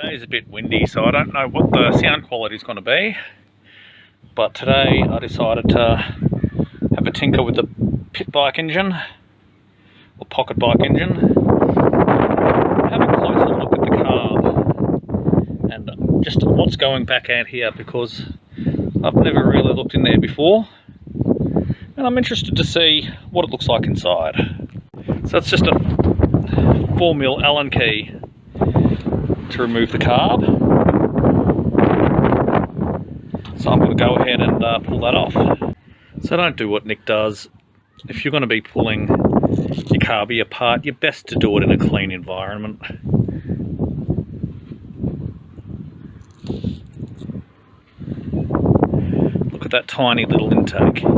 Today's a bit windy, so I don't know what the sound quality is going to be, but today I decided to have a tinker with the pit bike engine, or pocket bike engine, have a closer look at the carb and just what's going back out here, because I've never really looked in there before and I'm interested to see what it looks like inside. So it's just a 4mm Allen key to remove the carb. So I'm going to go ahead and pull that off. So don't do what Nick does. If you're going to be pulling your carby apart, you're best to do it in a clean environment. Look at that tiny little intake. A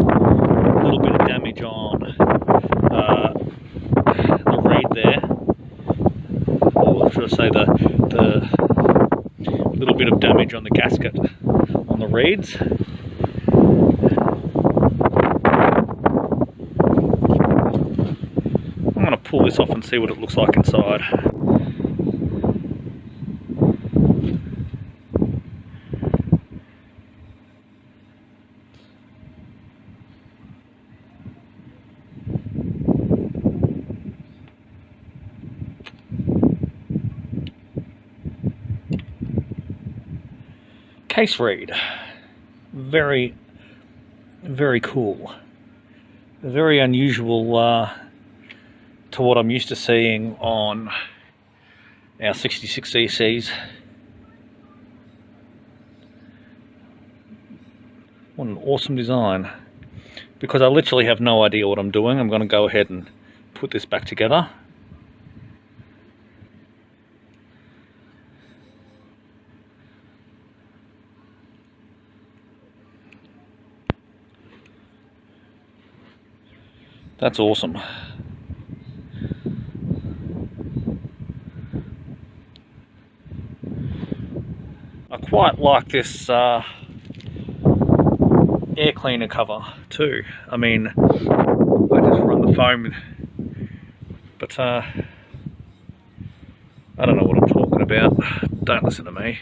little bit of damage on the reed there. Or should I say the little bit of damage on the gasket on the reeds. I'm going to pull this off and see what it looks like inside. Case reed, very cool, very unusual to what I'm used to seeing on our 66cc's. What an awesome design. Because I literally have no idea what I'm doing, I'm going to go ahead and put this back together. That's awesome. I quite like this air cleaner cover too. I mean, I just run the foam, but I don't know what I'm talking about. Don't listen to me.